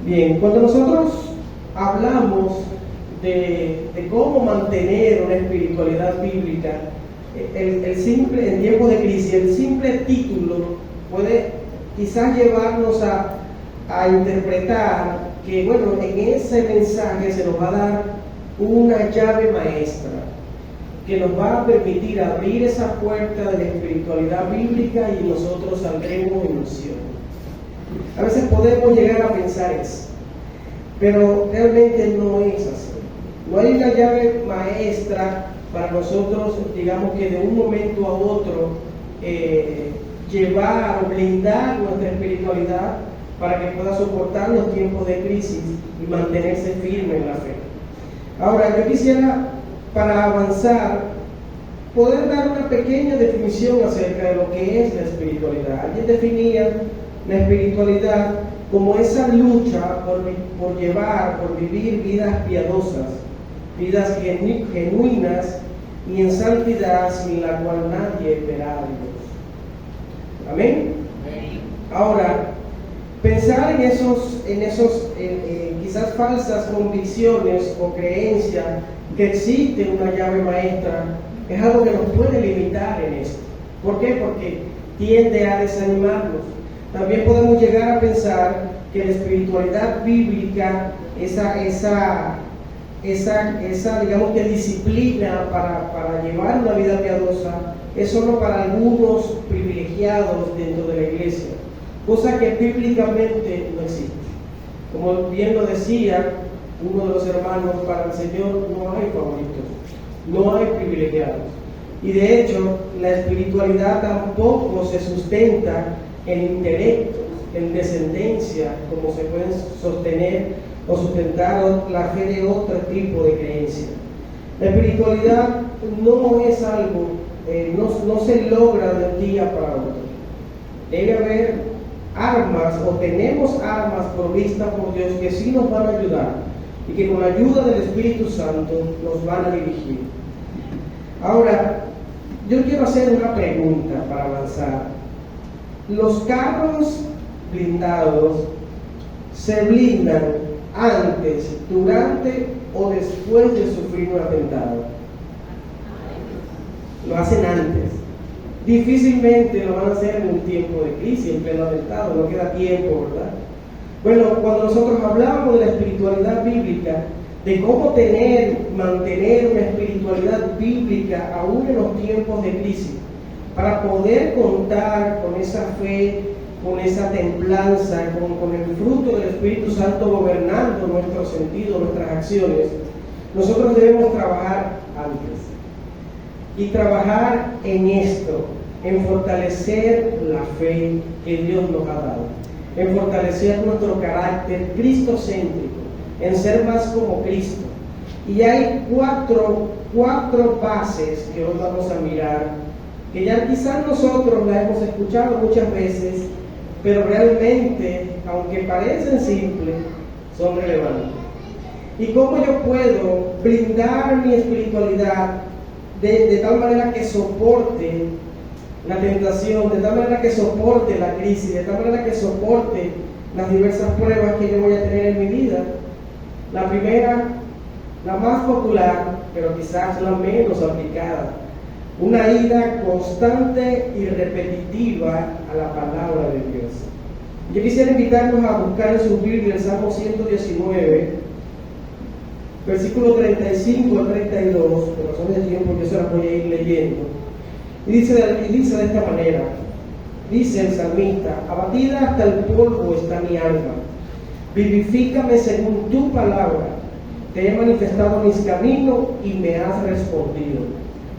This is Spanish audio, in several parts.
Bien, cuando nosotros hablamos de cómo mantener una espiritualidad bíblica, en tiempos de crisis, el simple título puede quizás llevarnos a interpretar que, bueno, en ese mensaje se nos va a dar una llave maestra que nos va a permitir abrir esa puerta de la espiritualidad bíblica y nosotros saldremos en misión. A veces podemos llegar a pensar eso, pero realmente no es así. No hay una llave maestra para nosotros, digamos que de un momento a otro, llevar o blindar nuestra espiritualidad para que pueda soportar los tiempos de crisis y mantenerse firme en la fe. Ahora, yo quisiera, para avanzar, poder dar una pequeña definición acerca de lo que es la espiritualidad. Alguien definía la espiritualidad como esa lucha por llevar, por vivir vidas piadosas, vidas genuinas y en santidad, sin la cual nadie verá a Dios. ¿Amén? Ahora, pensar en esos quizás falsas convicciones o creencias que existe una llave maestra es algo que nos puede limitar en esto. ¿Por qué? Porque tiende a desanimarnos. También podemos llegar a pensar que la espiritualidad bíblica, esa digamos que disciplina para llevar una vida piadosa, es solo para algunos privilegiados dentro de la iglesia, cosa que bíblicamente no existe. Como bien lo decía uno de los hermanos, para el Señor no hay favoritos, no hay privilegiados. Y de hecho, la espiritualidad tampoco se sustenta en intelectos, en descendencia, como se pueden sostener o sustentar la fe de otro tipo de creencia. La espiritualidad no es algo, no se logra de un día para otro. Debe haber armas, o tenemos armas provistas por Dios que sí nos van a ayudar y que con la ayuda del Espíritu Santo nos van a dirigir. Ahora, yo quiero hacer una pregunta para avanzar. ¿Los carros blindados se blindan antes, durante o después de sufrir un atentado? Lo hacen antes. Difícilmente lo van a hacer en un tiempo de crisis, en pleno atentado, no queda tiempo, ¿verdad? Bueno, cuando nosotros hablamos de la espiritualidad bíblica, de cómo mantener una espiritualidad bíblica aún en los tiempos de crisis, para poder contar con esa fe, con esa templanza, con el fruto del Espíritu Santo gobernando nuestros sentidos, nuestras acciones, nosotros debemos trabajar antes. Y trabajar en esto, en fortalecer la fe que Dios nos ha dado, en fortalecer nuestro carácter cristocéntrico, en ser más como Cristo. Y hay cuatro bases que hoy vamos a mirar, que ya quizás nosotros las hemos escuchado muchas veces, pero realmente, aunque parecen simples, son relevantes. ¿Y cómo yo puedo blindar mi espiritualidad de tal manera que soporte la tentación, de tal manera que soporte la crisis, de tal manera que soporte las diversas pruebas que yo voy a tener en mi vida? La primera, la más popular, pero quizás la menos aplicada: una ida constante y repetitiva a la palabra de Dios. Yo quisiera invitarnos a buscar en su Biblia el Salmo 119, versículo 35 al 32, por razones de tiempo yo se las voy a ir leyendo. Y dice de esta manera, dice el salmista: abatida hasta el polvo está mi alma, vivifícame según tu palabra, te he manifestado mis caminos y me has respondido.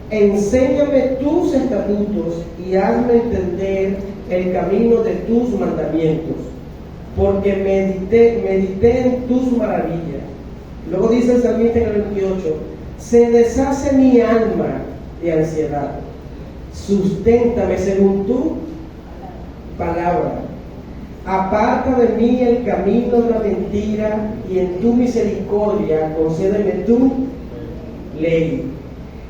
Enséñame tus estatutos y hazme entender el camino de tus mandamientos, porque medité en tus maravillas. Luego dice el salmista en el 28, se deshace mi alma de ansiedad, susténtame según tu palabra. Aparta de mí el camino de la mentira y en tu misericordia concédeme tu ley.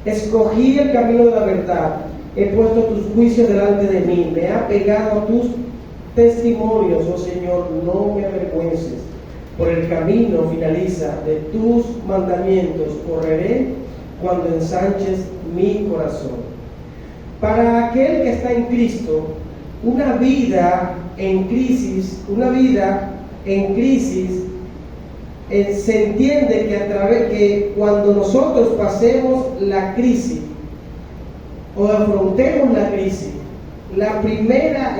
Escogí el camino de la verdad, he puesto tus juicios delante de mí, me he apegado a tus testimonios, oh Señor, no me avergüences. Por el camino, finaliza, de tus mandamientos correré cuando ensanches mi corazón. Para aquel que está en Cristo, una vida en crisis, se entiende que cuando nosotros pasemos la crisis o afrontemos la crisis, la primera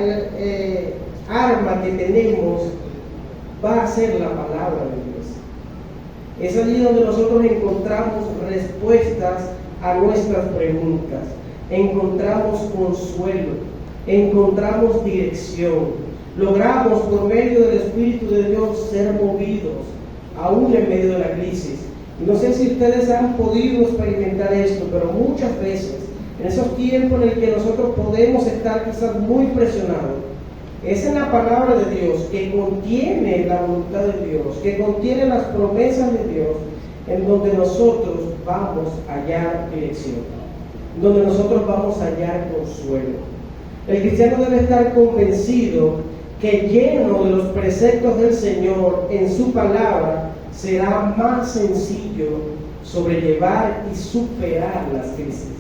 arma que tenemos va a ser la palabra de Dios. Es allí donde nosotros encontramos respuestas a nuestras preguntas, encontramos consuelo, encontramos dirección, logramos por medio del Espíritu de Dios ser movidos, aún en medio de la crisis. Y no sé si ustedes han podido experimentar esto, pero muchas veces, en esos tiempos en el que nosotros podemos estar quizás muy presionados, es en la palabra de Dios, que contiene la voluntad de Dios, que contiene las promesas de Dios, en donde nosotros vamos a hallar dirección, donde nosotros vamos a hallar consuelo. El cristiano debe estar convencido que lleno de los preceptos del Señor en su palabra, será más sencillo sobrellevar y superar las crisis.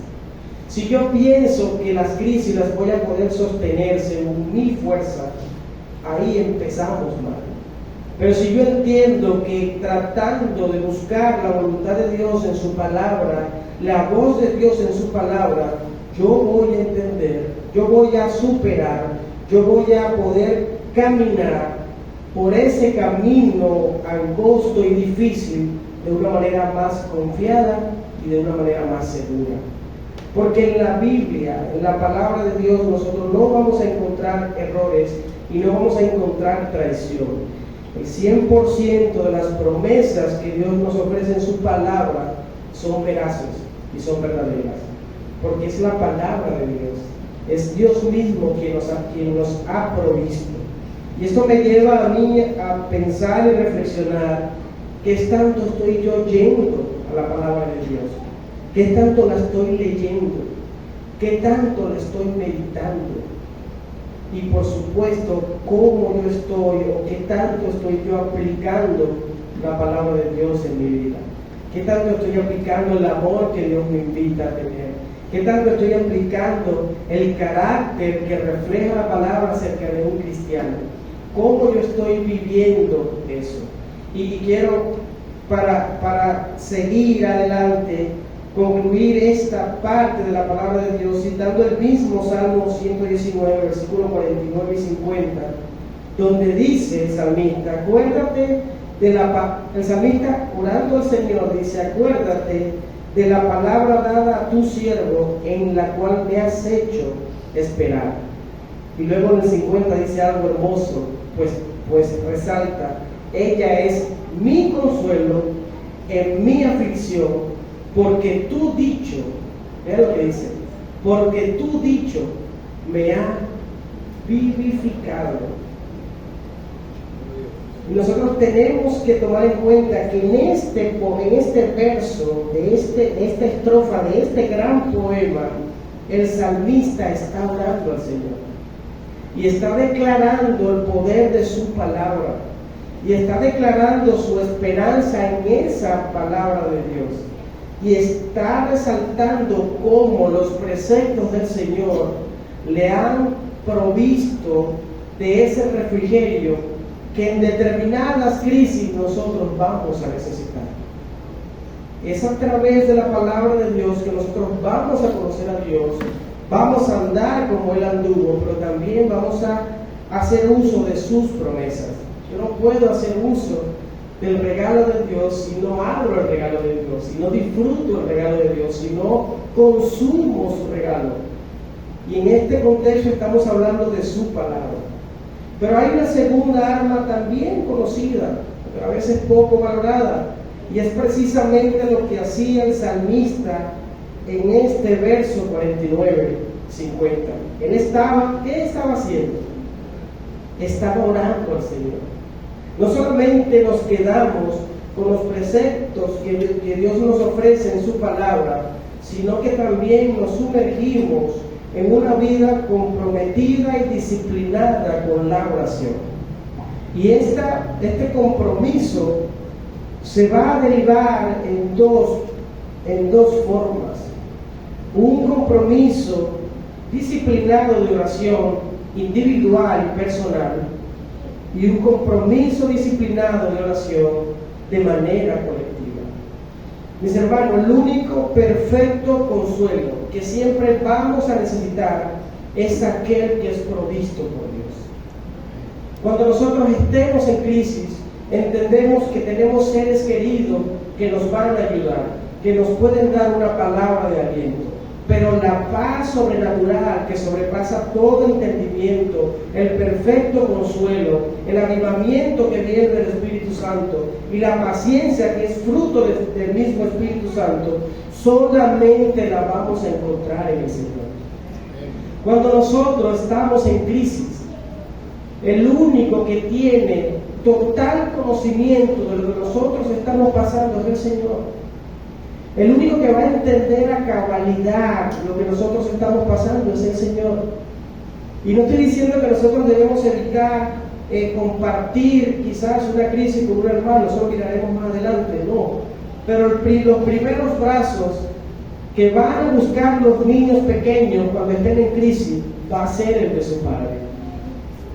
Si yo pienso que las crisis las voy a poder sostener según mi fuerza, ahí empezamos mal. Pero si yo entiendo que tratando de buscar la voluntad de Dios en su palabra, la voz de Dios en su palabra, yo voy a entender, yo voy a superar, yo voy a poder caminar por ese camino angosto y difícil de una manera más confiada y de una manera más segura. Porque en la Biblia, en la palabra de Dios, nosotros no vamos a encontrar errores y no vamos a encontrar traición. El 100% de las promesas que Dios nos ofrece en su palabra son veraces y son verdaderas. Porque es la palabra de Dios. Es Dios mismo quien nos ha provisto. Y esto me lleva a mí a pensar y reflexionar qué tanto estoy yo yendo a la palabra de Dios. ¿Qué tanto la estoy leyendo? ¿Qué tanto la estoy meditando? Y por supuesto, ¿cómo yo estoy o qué tanto estoy yo aplicando la palabra de Dios en mi vida? ¿Qué tanto estoy aplicando el amor que Dios me invita a tener? ¿Qué tanto estoy aplicando el carácter que refleja la palabra acerca de un cristiano? ¿Cómo yo estoy viviendo eso? Y quiero, para seguir adelante, concluir esta parte de la palabra de Dios citando el mismo Salmo 119, versículos 49 y 50, donde dice el salmista, el salmista orando al Señor dice, acuérdate de la palabra dada a tu siervo, en la cual me has hecho esperar. Y luego en el 50 dice algo hermoso, pues resalta, ella es mi consuelo en mi aflicción, porque tu dicho, vea lo que dice, porque tu dicho me ha vivificado. Y nosotros tenemos que tomar en cuenta que en este verso, de esta estrofa, de este gran poema, el salmista está orando al Señor. Y está declarando el poder de su palabra. Y está declarando su esperanza en esa palabra de Dios. Y está resaltando cómo los preceptos del Señor le han provisto de ese refrigerio que en determinadas crisis nosotros vamos a necesitar. Es a través de la palabra de Dios que nosotros vamos a conocer a Dios, vamos a andar como Él anduvo, pero también vamos a hacer uso de sus promesas. Yo no puedo hacer uso del regalo de Dios si no abro el regalo de Dios, si no disfruto el regalo de Dios, si no consumo su regalo. Y en este contexto estamos hablando de su palabra. Pero hay una segunda arma también conocida, pero a veces poco valorada, y es precisamente lo que hacía el salmista en este verso 49, 50. ¿Qué estaba haciendo? Estaba orando al Señor. No solamente nos quedamos con los preceptos que Dios nos ofrece en su palabra, sino que también nos sumergimos en una vida comprometida y disciplinada con la oración. Y este compromiso se va a derivar en dos formas. Un compromiso disciplinado de oración individual y personal, y un compromiso disciplinado de oración de manera colectiva. Mis hermanos, el único perfecto consuelo que siempre vamos a necesitar es aquel que es provisto por Dios. Cuando nosotros estemos en crisis, entendemos que tenemos seres queridos que nos van a ayudar, que nos pueden dar una palabra de aliento. Pero la paz sobrenatural que sobrepasa todo entendimiento, el perfecto consuelo, el avivamiento que viene del Espíritu Santo y la paciencia que es fruto del mismo Espíritu Santo, solamente la vamos a encontrar en el Señor. Cuando nosotros estamos en crisis, el único que tiene total conocimiento de lo que nosotros estamos pasando es el Señor. El único que va a entender a cabalidad lo que nosotros estamos pasando es el Señor. Y no estoy diciendo que nosotros debemos evitar compartir quizás una crisis con un hermano, eso lo miraremos más adelante, no. Pero los primeros brazos que van a buscar los niños pequeños cuando estén en crisis va a ser el de su padre.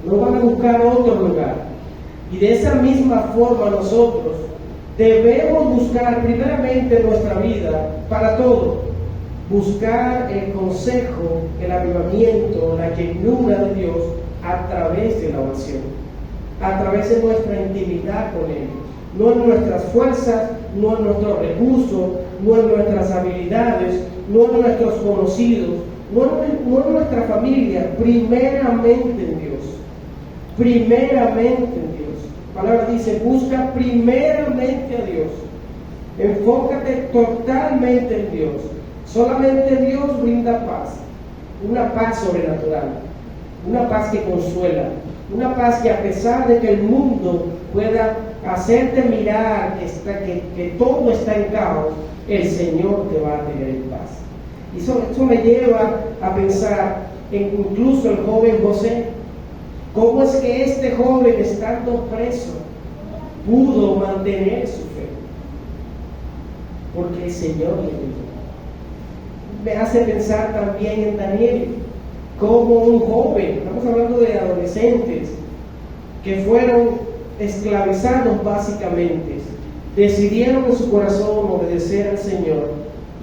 No van a buscar otro lugar. Y de esa misma forma nosotros debemos buscar primeramente en nuestra vida, para todo, buscar el consejo, el avivamiento, la llenura de Dios a través de la oración, a través de nuestra intimidad con Él, no en nuestras fuerzas, no en nuestros recursos, no en nuestras habilidades, no en nuestros conocidos, no en nuestra familia, primeramente en Dios, primeramente en Dios. La palabra dice, busca primeramente a Dios, enfócate totalmente en Dios. Solamente Dios brinda paz, una paz sobrenatural, una paz que consuela, una paz que a pesar de que el mundo pueda hacerte mirar que todo está en caos, el Señor te va a tener en paz. Y eso me lleva a pensar en incluso el joven José. ¿Cómo es que este joven, estando preso, pudo mantener su fe? Porque el Señor le ayudó. Me hace pensar también en Daniel, como un joven, estamos hablando de adolescentes, que fueron esclavizados básicamente, decidieron en su corazón obedecer al Señor,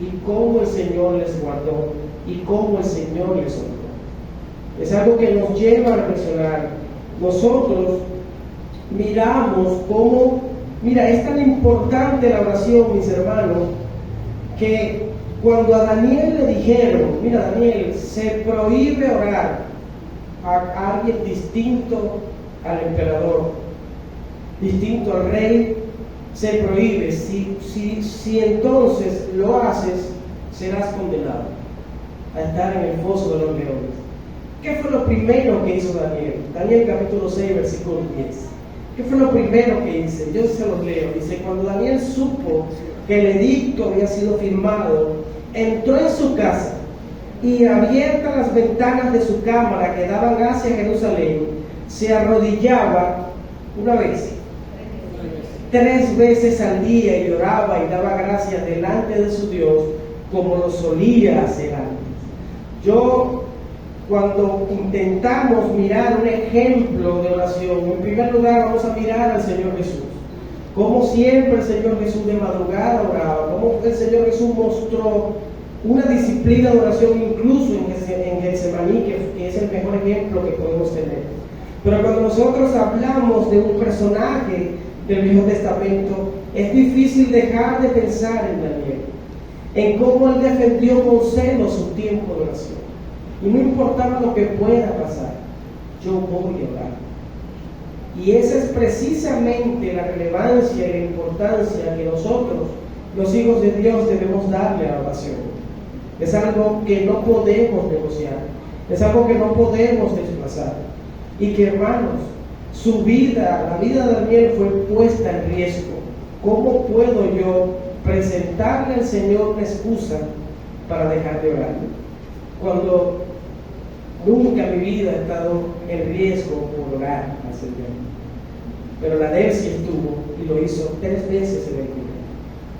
y cómo el Señor les guardó, y cómo el Señor les honró. Es algo que nos lleva a reflexionar. Nosotros miramos cómo, es tan importante la oración, mis hermanos, que cuando a Daniel le dijeron, Daniel, se prohíbe orar a alguien distinto al emperador, distinto al rey, se prohíbe. Si entonces lo haces, serás condenado a estar en el foso de los leones. ¿Qué fue lo primero que hizo Daniel? Daniel capítulo 6, versículo 10. ¿Qué fue lo primero que hizo? Yo se los leo. Dice, cuando Daniel supo que el edicto había sido firmado, entró en su casa y abiertas las ventanas de su cámara que daban hacia Jerusalén, se arrodillaba una vez, 3 veces al día, y oraba y daba gracias delante de su Dios como lo solía hacer antes. Cuando intentamos mirar un ejemplo de oración, en primer lugar vamos a mirar al Señor Jesús. Como siempre el Señor Jesús de madrugada oraba, como el Señor Jesús mostró una disciplina de oración incluso en Getsemaní, que es el mejor ejemplo que podemos tener. Pero cuando nosotros hablamos de un personaje del Viejo Testamento, es difícil dejar de pensar en Daniel, en cómo él defendió con celo su tiempo de oración. Y no importaba lo que pueda pasar, yo voy a orar. Y esa es precisamente la relevancia y la importancia que nosotros, los hijos de Dios, debemos darle a la oración. Es algo que no podemos negociar, es algo que no podemos desplazar. Y que, hermanos, su vida, la vida de Daniel fue puesta en riesgo. ¿Cómo puedo yo presentarle al Señor una excusa para dejar de orar? Cuando nunca en mi vida he estado en riesgo por orar al Señor. pero la de él sí estuvo y lo hizo 3 veces en el día.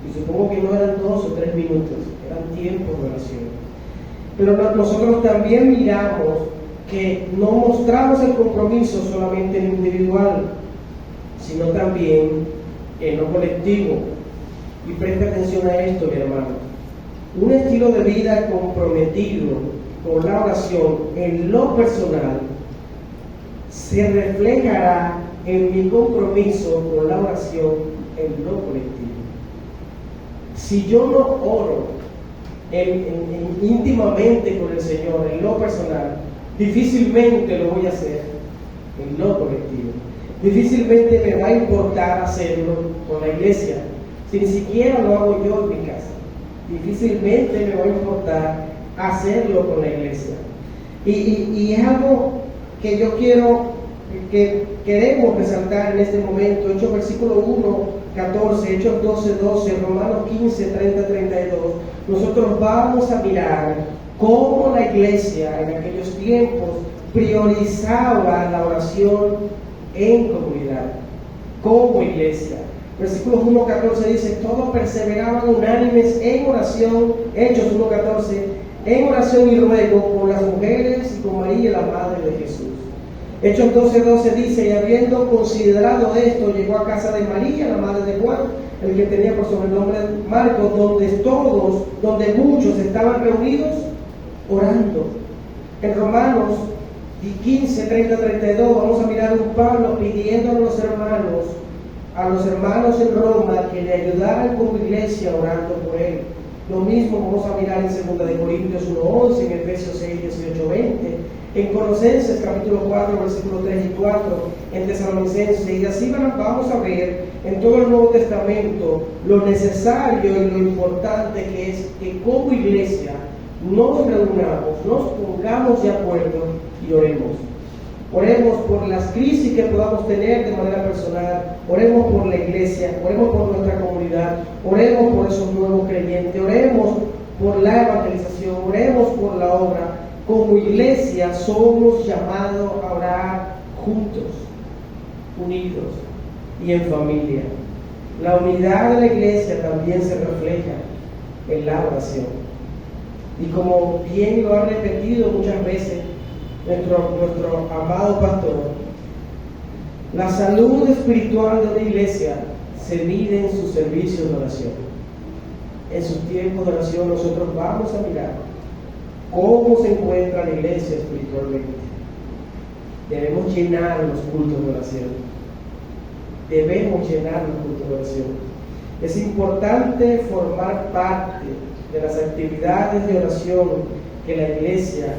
Y supongo que no eran 2 o 3 minutos, eran tiempos de oración. Pero nosotros también miramos que no mostramos el compromiso solamente en lo individual, sino también en lo colectivo. Y preste atención a esto, mi hermano. Un estilo de vida comprometido con la oración en lo personal se reflejará en mi compromiso con la oración en lo colectivo. Si yo no oro íntimamente con el Señor en lo personal, difícilmente lo voy a hacer en lo colectivo. Difícilmente me va a importar hacerlo con la iglesia, si ni siquiera lo hago yo en mi casa. Difícilmente me va a importar hacerlo con la iglesia. Y es algo que yo queremos resaltar en este momento. Hechos versículo 1, 14, Hechos 12, 12, Romanos 15, 30, 32. Nosotros vamos a mirar cómo la iglesia en aquellos tiempos priorizaba la oración en comunidad, como iglesia. Versículo 1, 14 dice: todos perseveraban unánimes en oración. Hechos 1, 14, en oración y ruego con las mujeres y con María, la madre de Jesús. Hechos 12, 12 dice: y habiendo considerado esto, llegó a casa de María, la madre de Juan, el que tenía por sobrenombre Marcos, donde muchos estaban reunidos orando. En Romanos 15, 30, 32 vamos a mirar un Pablo pidiendo a los hermanos en Roma que le ayudaran como iglesia orando por él. Lo mismo vamos a mirar en 2 Corintios 1:11, en Efesios 6, 18, 20, en Colosenses capítulo 4, versículos 3 y 4, en Tesalonicenses, y así vamos a ver en todo el Nuevo Testamento lo necesario y lo importante que es que como iglesia nos reunamos, nos pongamos de acuerdo y oremos. Oremos por las crisis que podamos tener de manera personal, oremos por la iglesia, oremos por nuestra comunidad, oremos por esos nuevos creyentes, oremos por la evangelización, oremos por la obra. Como iglesia somos llamados a orar juntos, unidos y en familia. La unidad de la iglesia también se refleja en la oración. Y como bien lo ha repetido muchas veces nuestro amado pastor, la salud espiritual de una iglesia se mide en sus servicios de oración. En sus tiempos de oración nosotros vamos a mirar cómo se encuentra la iglesia espiritualmente. Debemos llenar los cultos de oración. Debemos llenar los cultos de oración. Es importante formar parte de las actividades de oración que la iglesia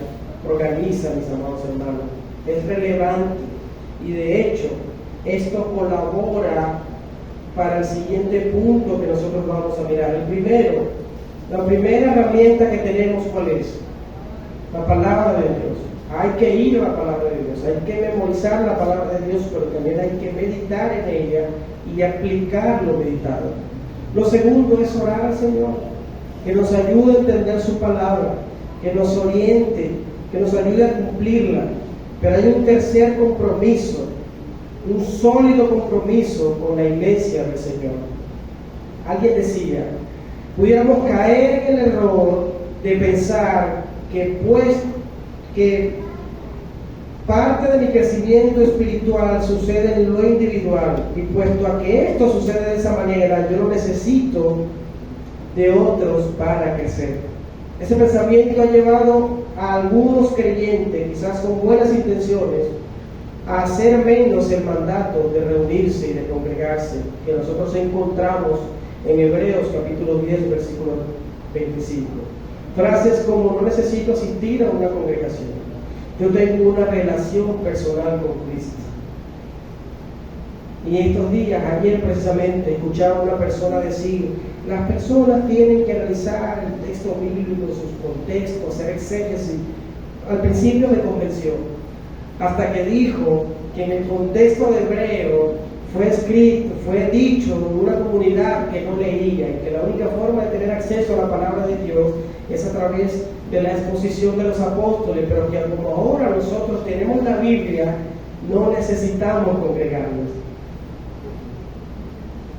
organiza, mis amados hermanos. Es relevante y de hecho esto colabora para el siguiente punto que nosotros vamos a mirar. La primera herramienta que tenemos, ¿cuál es? La palabra de Dios. Hay que ir a la palabra de Dios, hay que memorizar la palabra de Dios, pero también hay que meditar en ella y aplicar lo meditado. Lo segundo es orar al Señor, que nos ayude a entender su palabra, que nos oriente, que nos ayude a cumplirla. Pero hay un tercer compromiso, un sólido compromiso con la iglesia del Señor. Alguien decía, pudiéramos caer en el error de pensar que parte de mi crecimiento espiritual sucede en lo individual, y puesto a que esto sucede de esa manera, yo lo necesito de otros para crecer. Ese pensamiento ha llevado a algunos creyentes, quizás con buenas intenciones, a hacer menos el mandato de reunirse y de congregarse, que nosotros encontramos en Hebreos capítulo 10, versículo 25. Frases como: no necesito asistir a una congregación, yo tengo una relación personal con Cristo. Y estos días, ayer precisamente, escuchaba a una persona decir: las personas tienen que analizar el texto bíblico, sus contextos, hacer exégesis. Al principio me convenció, hasta que dijo que en el contexto de Hebreo fue dicho en una comunidad que no leía, y que la única forma de tener acceso a la palabra de Dios es a través de la exposición de los apóstoles, pero que como ahora nosotros tenemos la Biblia, no necesitamos congregarnos.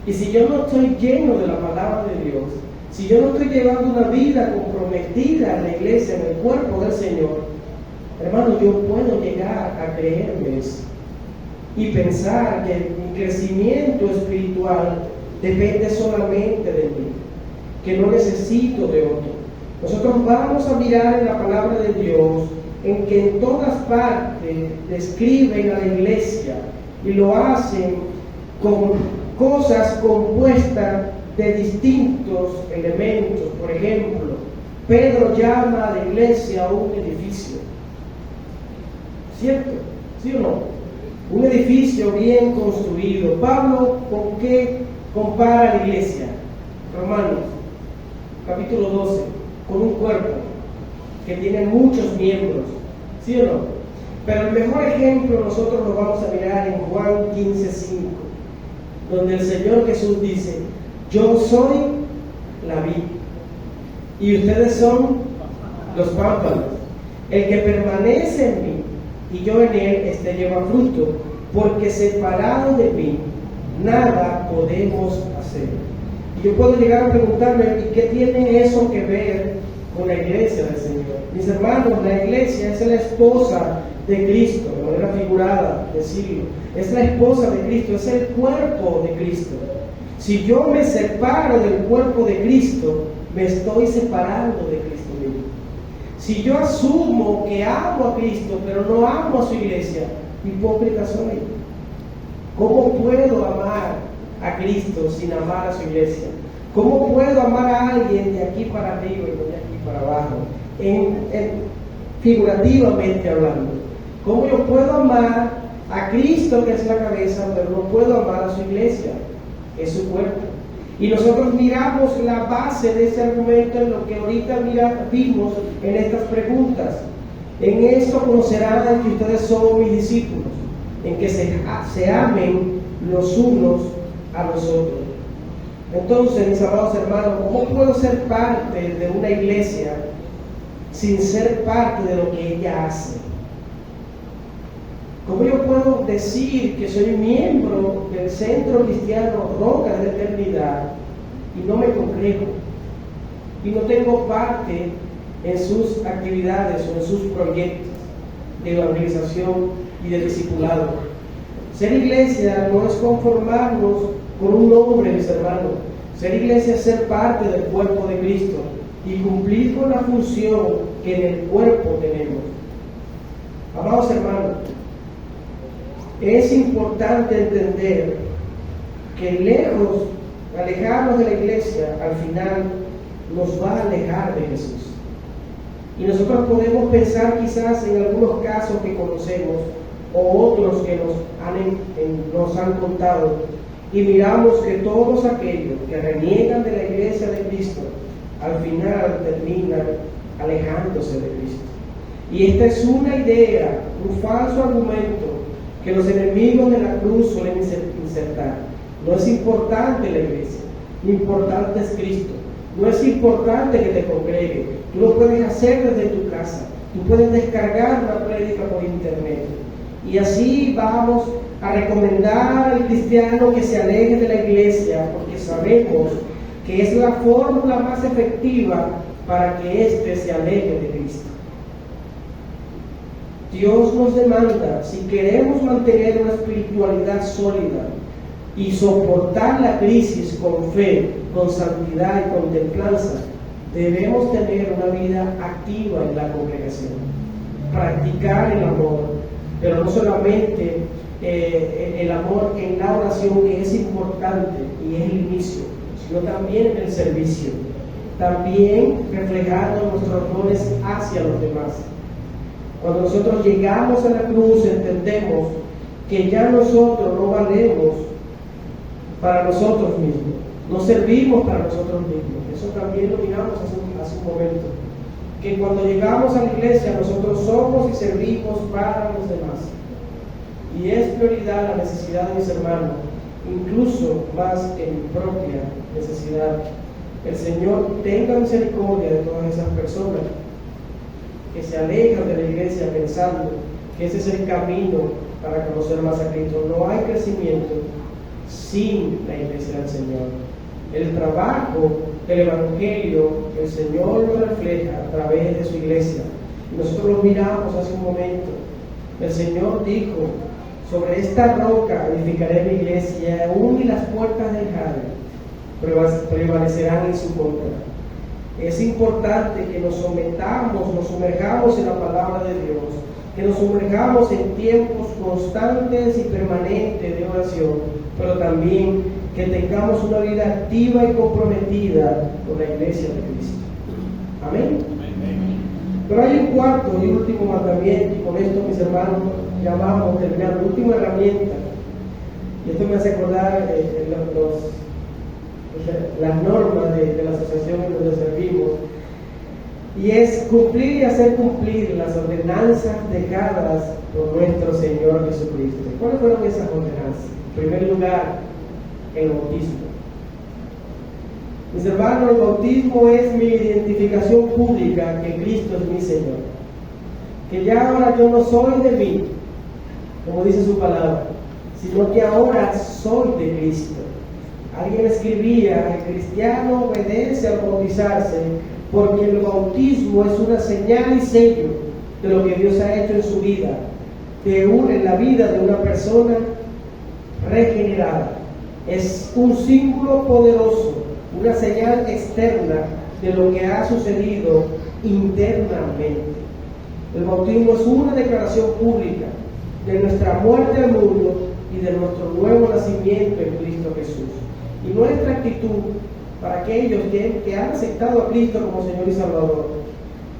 Y si yo no estoy lleno de la palabra de Dios, si yo no estoy llevando una vida comprometida en la iglesia, en el cuerpo del Señor, hermano, yo puedo llegar a creerme eso y pensar que mi crecimiento espiritual depende solamente de mí, que no necesito de otro. Nosotros vamos a mirar en la palabra de Dios en que en todas partes describen a la iglesia y lo hacen con cosas compuestas de distintos elementos. Por ejemplo, Pedro llama a la iglesia un edificio, ¿cierto? ¿Sí o no? Un edificio bien construido. Pablo, ¿con qué compara a la iglesia? Romanos, capítulo 12, con un cuerpo que tiene muchos miembros, ¿sí o no? Pero el mejor ejemplo nosotros lo vamos a mirar en Juan 15:5, donde el Señor Jesús dice: yo soy la vid y ustedes son los pámpanos. El que permanece en mí y yo en él, este lleva fruto, porque separado de mí nada podemos hacer. Y yo puedo llegar a preguntarme: ¿y qué tiene eso que ver con la iglesia del Señor? Mis hermanos, la iglesia es la esposa de Cristo, de manera figurada decirlo. Es la esposa de Cristo, es el cuerpo de Cristo. Si yo me separo del cuerpo de Cristo, me estoy separando de Cristo mismo. Si yo asumo que amo a Cristo, pero no amo a su iglesia, hipócrita soy. ¿Cómo puedo amar a Cristo sin amar a su iglesia? ¿Cómo puedo amar a alguien de aquí para arriba y no de aquí para abajo? Figurativamente hablando. ¿Cómo yo puedo amar a Cristo, que es la cabeza, pero no puedo amar a su iglesia, que es su cuerpo? Y nosotros miramos la base de ese argumento en lo que ahorita vimos en estas preguntas. En esto conocerán que ustedes son mis discípulos, en que se amen los unos a los otros. Entonces, mis amados hermanos, ¿cómo puedo ser parte de una iglesia sin ser parte de lo que ella hace? ¿Cómo yo puedo decir que soy miembro del Centro Cristiano Roca de la Eternidad y no me congrego y no tengo parte en sus actividades o en sus proyectos de evangelización y de discipulado? Ser iglesia no es conformarnos con un nombre, mis hermanos. Ser iglesia es ser parte del cuerpo de Cristo y cumplir con la función que en el cuerpo tenemos. Amados hermanos, es importante entender que alejarnos de la iglesia, al final nos va a alejar de Jesús. Y nosotros podemos pensar quizás en algunos casos que conocemos o otros que nos han contado, y miramos que todos aquellos que reniegan de la iglesia de Cristo, al final terminan alejándose de Cristo. Y esta es una idea, un falso argumento que los enemigos de la cruz suelen insertar. No es importante la iglesia, lo importante es Cristo. No es importante que te congregues, tú lo puedes hacer desde tu casa, tú puedes descargar una prédica por internet. Y así vamos a recomendar al cristiano que se aleje de la iglesia, porque sabemos que es la fórmula más efectiva para que éste se aleje de Cristo. Dios nos demanda, si queremos mantener una espiritualidad sólida y soportar la crisis con fe, con santidad y con templanza, debemos tener una vida activa en la congregación, practicar el amor, pero no solamente el amor en la oración, que es importante y es el inicio, sino también en el servicio, también reflejando nuestros roles hacia los demás. Cuando nosotros llegamos a la cruz, entendemos que ya nosotros no valemos para nosotros mismos, no servimos para nosotros mismos. Eso también lo miramos hace un momento, que cuando llegamos a la iglesia nosotros somos y servimos para los demás. Y es prioridad la necesidad de mis hermanos, incluso más que mi propia necesidad. El Señor tenga misericordia de todas esas personas que se alejan de la iglesia pensando que ese es el camino para conocer más a Cristo. No hay crecimiento sin la iglesia del Señor. El trabajo del Evangelio, el Señor lo refleja a través de su iglesia. Nosotros lo miramos hace un momento. El Señor dijo: sobre esta roca edificaré mi iglesia, y aún las puertas del Hades prevalecerán en su contra. Es importante que nos sometamos, nos sumerjamos en la palabra de Dios, que nos sumerjamos en tiempos constantes y permanentes de oración, pero también que tengamos una vida activa y comprometida con la iglesia de Cristo. Amén. Pero hay un cuarto y último mandamiento, y con esto, mis hermanos, ya vamos a terminar, la última herramienta. Y esto me hace acordar las normas de la asociación en donde servimos, y es cumplir y hacer cumplir las ordenanzas dejadas por nuestro Señor Jesucristo. ¿Cuáles fueron esas ordenanzas? En primer lugar, el bautismo. Mis hermanos, el bautismo es mi identificación pública que Cristo es mi Señor. Que ya ahora yo no soy de mí, como dice su palabra, sino que ahora soy de Cristo. Alguien escribía: el cristiano obedece al bautizarse porque el bautismo es una señal y sello de lo que Dios ha hecho en su vida, en la vida de una persona regenerada. Es un símbolo poderoso, una señal externa de lo que ha sucedido internamente. El bautismo es una declaración pública de nuestra muerte al mundo y de nuestro nuevo nacimiento en Cristo Jesús. Y nuestra actitud para aquellos que han aceptado a Cristo como Señor y Salvador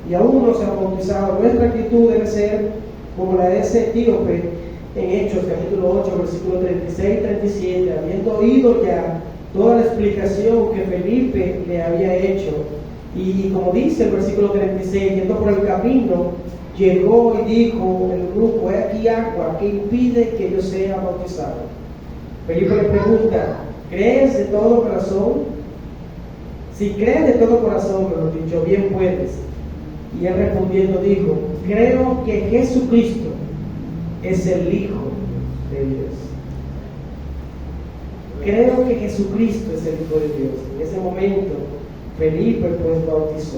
y aún no se han bautizado, nuestra actitud debe ser como la de ese etíope en Hechos capítulo 8 versículo 36 y 37, habiendo oído ya toda la explicación que Felipe le había hecho, y como dice el versículo 36, yendo por el camino, llegó y dijo el grupo: he aquí agua, ¿qué impide que yo sea bautizado? Felipe le pregunta: ¿crees de todo corazón? Si crees de todo corazón, mejor dicho, bien puedes. Y él respondiendo dijo: creo que Jesucristo es el Hijo de Dios. Creo que Jesucristo es el Hijo de Dios. En ese momento, Felipe pues bautizó.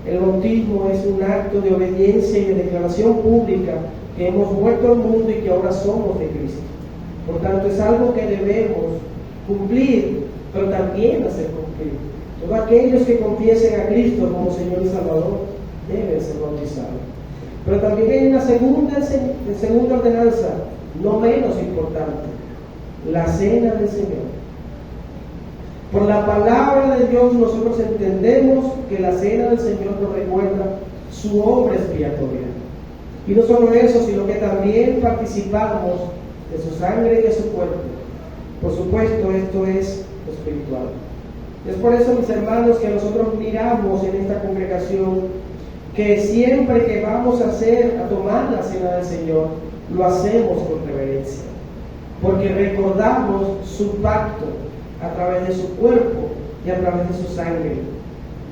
El bautismo es un acto de obediencia y de declaración pública que hemos muerto al mundo y que ahora somos de Cristo. Por tanto, es algo que debemos cumplir, pero también hacer cumplir. Todos aquellos que confiesen a Cristo como Señor y Salvador deben ser bautizados. Pero también hay una segunda ordenanza, no menos importante: la cena del Señor. Por la palabra de Dios nosotros entendemos que la cena del Señor nos recuerda su obra expiatoria. Y no solo eso, sino que también participamos de su sangre y de su cuerpo. Por supuesto, esto es espiritual. Es por eso, mis hermanos, que nosotros miramos en esta congregación que siempre que vamos a tomar la cena del Señor, lo hacemos con reverencia, porque recordamos su pacto a través de su cuerpo y a través de su sangre,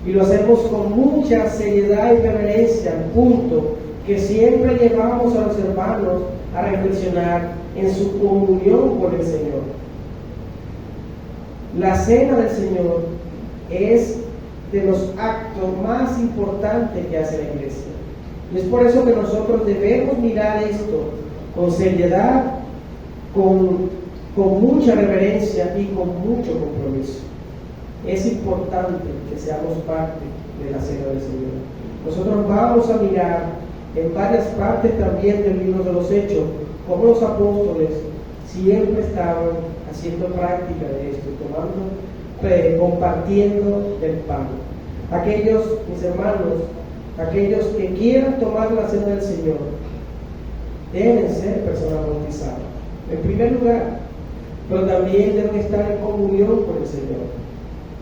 y lo hacemos con mucha seriedad y reverencia, al punto que siempre llevamos a los hermanos a reflexionar en su comunión con el Señor. La cena del Señor es de los actos más importantes que hace la iglesia. Y es por eso que nosotros debemos mirar esto con seriedad, con mucha reverencia y con mucho compromiso. Es importante que seamos parte de la cena del Señor. Nosotros vamos a mirar en varias partes también del libro de los Hechos cómo los apóstoles siempre estaban haciendo práctica de esto, compartiendo del pan. Aquellos, mis hermanos, aquellos que quieran tomar la cena del Señor deben ser personas bautizadas, en primer lugar, pero también deben estar en comunión con el Señor,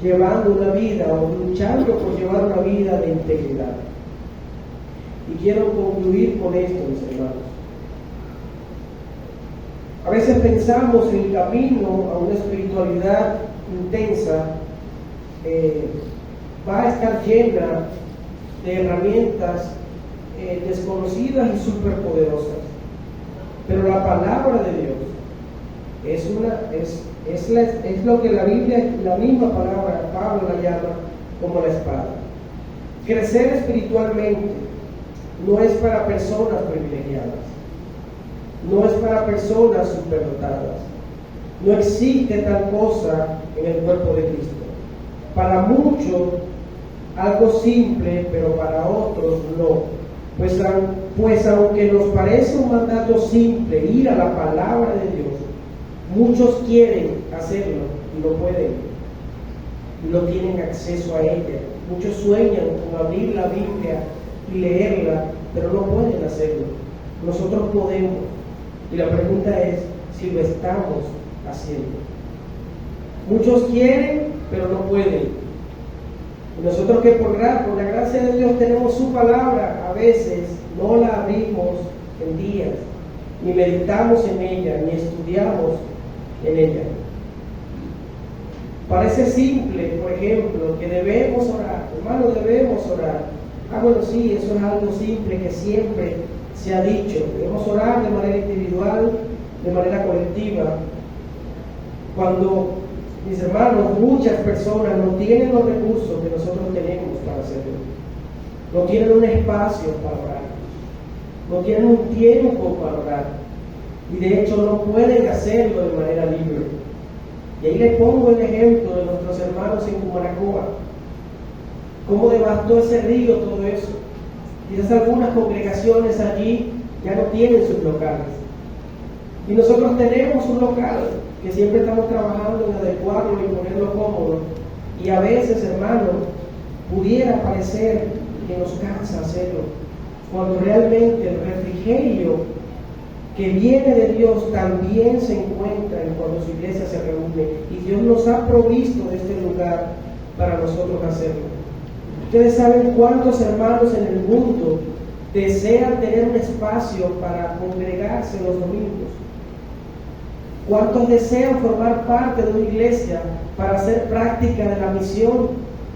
llevando una vida o luchando por llevar una vida de integridad. Y quiero concluir con esto, mis hermanos. A veces pensamos que el camino a una espiritualidad intensa va a estar llena de herramientas desconocidas y superpoderosas. Pero la palabra de Dios Es lo que la Biblia, la misma palabra, Pablo la llama como la espada. Crecer espiritualmente no es para personas privilegiadas, no es para personas superdotadas. No existe tal cosa en el cuerpo de Cristo. Para muchos, algo simple, pero para otros no. Pues aunque nos parece un mandato simple ir a la palabra de Dios, muchos quieren hacerlo y no pueden. No tienen acceso a ella. Muchos sueñan con abrir la Biblia y leerla, pero no pueden hacerlo. Nosotros podemos. Y la pregunta es si lo estamos haciendo. Muchos quieren, pero no pueden. Y nosotros que por la gracia de Dios tenemos su palabra, a veces no la abrimos en días, ni meditamos en ella, ni estudiamos en ella. Parece simple, por ejemplo, que debemos orar. Hermano, debemos orar. Bueno, sí, eso es algo simple que siempre se ha dicho. Debemos orar de manera individual, de manera colectiva. Cuando, mis hermanos, muchas personas no tienen los recursos que nosotros tenemos para hacerlo. No tienen un espacio para orar. No tienen un tiempo para orar. Y de hecho no pueden hacerlo de manera libre. Y ahí les pongo el ejemplo de nuestros hermanos en Cumanacoa. Cómo devastó ese río todo eso. Quizás algunas congregaciones allí ya no tienen sus locales. Y nosotros tenemos un local que siempre estamos trabajando en adecuarlo y ponerlo cómodo. Y a veces, hermano, pudiera parecer que nos cansa hacerlo, cuando realmente el refrigerio que viene de Dios también se encuentra en cuando su iglesia se reúne. Y Dios nos ha provisto de este lugar para nosotros hacerlo. Ustedes saben cuántos hermanos en el mundo desean tener un espacio para congregarse los domingos. ¿Cuántos desean formar parte de una iglesia para hacer práctica de la misión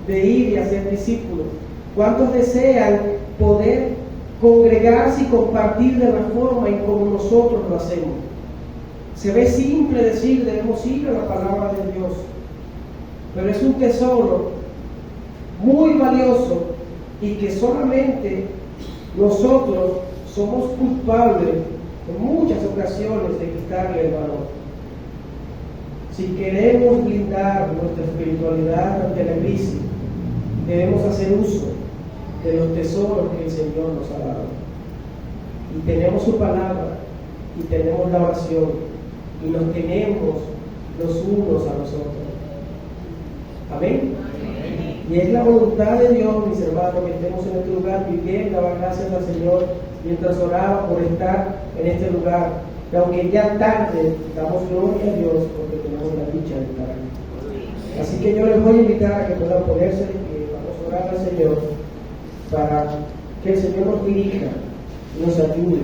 de ir y hacer discípulos? ¿Cuántos desean poder congregarse y compartir de la forma en como nosotros lo hacemos? Se ve simple decir debemos ir a la palabra de Dios, pero es un tesoro muy valioso y que solamente nosotros somos culpables en muchas ocasiones de quitarle el valor. Si queremos blindar nuestra espiritualidad ante la crisis, debemos hacer uso de los tesoros que el Señor nos ha dado. Y tenemos su palabra, y tenemos la oración, y nos tenemos los unos a los otros. Amén. Y es la voluntad de Dios, mis hermanos, que estemos en este lugar viviendo, daba gracias al Señor mientras oraba por estar en este lugar. Y aunque ya tarde, damos gloria a Dios porque tenemos la dicha de estar aquí. Así que yo les voy a invitar a que puedan ponerse de pie. Vamos a orar al Señor para que el Señor nos dirija y nos ayude